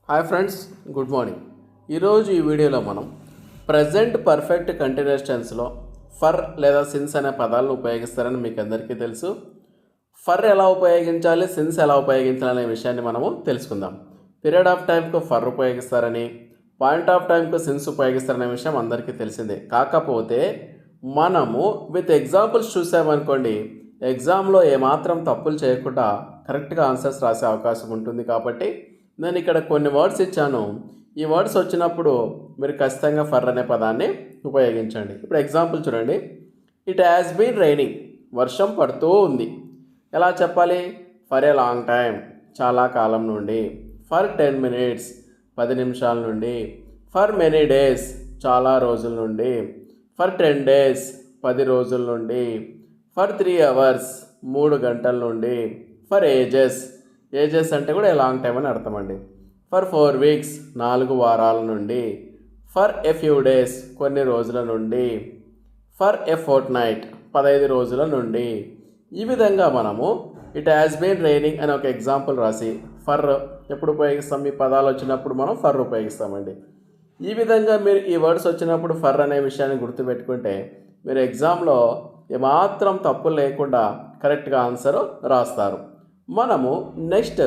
Hi friends, good morning. ఈరోజు ఈ వీడియోలో మనం ప్రజెంట్ పర్ఫెక్ట్ కంటిన్యూస్ టెన్స్లో ఫర్ లేదా సిన్స్ అనే పదాలను ఉపయోగిస్తారని మీకు అందరికీ తెలుసు. ఫర్ ఎలా ఉపయోగించాలి, సిన్స్ ఎలా ఉపయోగించాలనే విషయాన్ని మనము తెలుసుకుందాం. పీరియడ్ ఆఫ్ టైంకు ఫర్ ఉపయోగిస్తారని, పాయింట్ ఆఫ్ టైంకు సిన్స్ ఉపయోగిస్తారనే విషయం అందరికీ తెలిసిందే. కాకపోతే మనము విత్ ఎగ్జాంపుల్స్ చూసామనుకోండి, ఎగ్జామ్లో ఏమాత్రం తప్పులు చేయకుండా కరెక్ట్గా ఆన్సర్స్ రాసే అవకాశం ఉంటుంది. కాబట్టి నేను ఇక్కడ కొన్ని వర్డ్స్ ఇచ్చాను. ఈ వర్డ్స్ వచ్చినప్పుడు మీరు ఖచ్చితంగా ఫర్ అనే పదాన్ని ఉపయోగించండి. ఇప్పుడు ఎగ్జాంపుల్ చూడండి. ఇట్ హ్యాస్ బీన్ రైనింగ్, వర్షం పడుతూ ఉంది. ఎలా చెప్పాలి? ఫర్ ఏ లాంగ్ టైం, చాలా కాలం నుండి. ఫర్ 10 minutes, 10 నిమిషాల నుండి. ఫర్ మెనీ డేస్, చాలా రోజుల నుండి. ఫర్ 10 days, 10 రోజుల నుండి. ఫర్ 3 hours, 3 గంటల నుండి. ఫర్ ఏజెస్, ఏజెస్ అంటే కూడా లాంగ్ టైం అని అర్థం అండి. ఫర్ 4 weeks, 4 వారాల నుండి. ఫర్ ఎ ఫ్యూ డేస్, కొన్ని రోజుల నుండి. ఫర్ ఎ ఫోర్ట్నైట్, 15 రోజుల నుండి. ఈ విధంగా మనము ఇట్ హ్యాస్ బీన్ రైనింగ్ అని ఒక ఎగ్జాంపుల్ రాసి ఫర్ ఎప్పుడు ఉపయోగిస్తాం? ఈ పదాలు వచ్చినప్పుడు మనం ఫర్ ఉపయోగిస్తామండి. ఈ విధంగా మీరు ఈ వర్డ్స్ వచ్చినప్పుడు ఫర్ అనే విషయాన్ని గుర్తుపెట్టుకుంటే మీరు ఎగ్జామ్లో ఏమాత్రం తప్పు లేకుండా కరెక్ట్గా ఆన్సర్ రాస్తారు. మనము నెక్స్ట్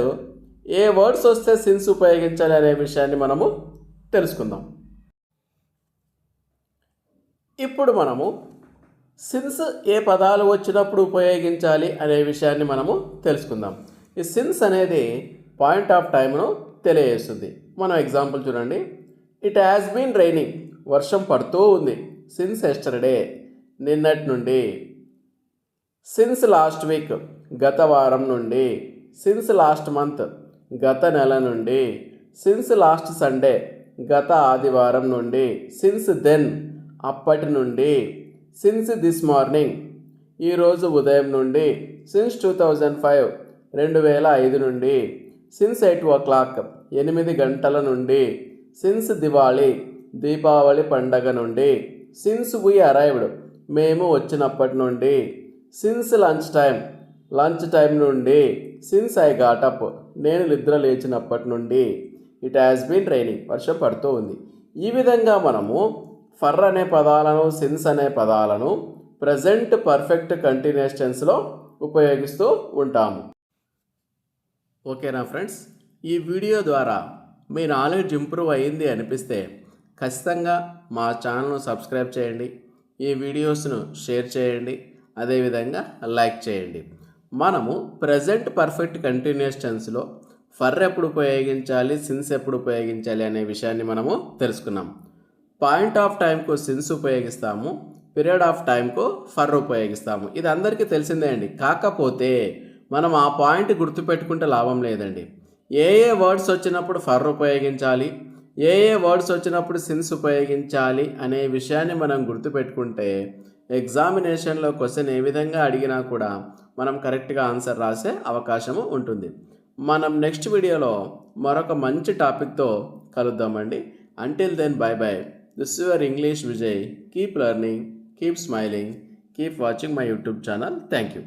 ఏ వర్డ్స్ వస్తే సిన్స్ ఉపయోగించాలి అనే విషయాన్ని మనము తెలుసుకుందాం. ఇప్పుడు మనము సిన్స్ ఏ పదాలు వచ్చినప్పుడు ఉపయోగించాలి అనే విషయాన్ని మనము తెలుసుకుందాం. ఈ సిన్స్ అనేది పాయింట్ ఆఫ్ టైంను తెలియజేస్తుంది. మనం ఎగ్జాంపుల్ చూడండి. ఇట్ హ్యాస్ బీన్ రైనింగ్, వర్షం పడుతూ ఉంది. సిన్స్ ఎస్టర్డే, నిన్నటి నుండి. సిన్స్ లాస్ట్ వీక్, గత వారం నుండి. సిన్స్ లాస్ట్ మంత్, గత నెల నుండి. సిన్స్ లాస్ట్ సండే, గత ఆదివారం నుండి. సిన్స్ దెన్, అప్పటి నుండి. సిన్స్ దిస్ మార్నింగ్, ఈరోజు ఉదయం నుండి. సిన్స్ 2005, 2005 నుండి. సిన్స్ 8 o'clock, 8 గంటల నుండి. సిన్స్ దివాళీ, దీపావళి పండగ నుండి. సిన్స్ వీ అరైవ్డ్, మేము వచ్చినప్పటి నుండి. Since lunch time, lunch time నుండి. సిన్స్ ఐ గాట్ అప్, నేను నిద్ర లేచినప్పటి నుండి. ఇట్ హ్యాస్ బీన్ రైనింగ్, వర్షం పడుతూ ఉంది. ఈ విధంగా మనము ఫర్ అనే పదాలను, సిన్స్ అనే పదాలను ప్రజెంట్ పర్ఫెక్ట్ కంటిన్యూస్ టెన్స్లో ఉపయోగిస్తూ ఉంటాము. ఓకేనా ఫ్రెండ్స్? ఈ వీడియో ద్వారా మీ నాలెడ్జ్ ఇంప్రూవ్ అయ్యింది అనిపిస్తే ఖచ్చితంగా మా ఛానల్ను సబ్స్క్రైబ్ చేయండి, ఈ వీడియోస్ను షేర్ చేయండి, అదేవిధంగా లైక్ చేయండి. మనము ప్రజెంట్ పర్ఫెక్ట్ కంటిన్యూస్ టెన్స్లో ఫర్ ఎప్పుడు ఉపయోగించాలి, సిన్స్ ఎప్పుడు ఉపయోగించాలి అనే విషయాన్ని మనము తెలుసుకున్నాం. పాయింట్ ఆఫ్ టైంకు సిన్స్ ఉపయోగిస్తాము, పీరియడ్ ఆఫ్ టైంకు ఫర్ ఉపయోగిస్తాము. ఇది అందరికీ తెలిసిందే అండి. కాకపోతే మనం ఆ పాయింట్ గుర్తుపెట్టుకుంటే లాభం లేదండి. ఏ వర్డ్స్ వచ్చినప్పుడు ఫర్ ఉపయోగించాలి, ఏ వర్డ్స్ వచ్చినప్పుడు సిన్స్ ఉపయోగించాలి అనే విషయాన్ని మనం గుర్తుపెట్టుకుంటే ఎగ్జామినేషన్లో క్వశ్చన్ ఏ విధంగా అడిగినా కూడా మనం కరెక్ట్గా ఆన్సర్ రాసే అవకాశము ఉంటుంది. మనం నెక్స్ట్ వీడియోలో మరొక మంచి టాపిక్తో కలుద్దామండి. Until then bye bye. This your English Vijay. Keep learning, keep smiling, keep watching my YouTube channel. Thank you.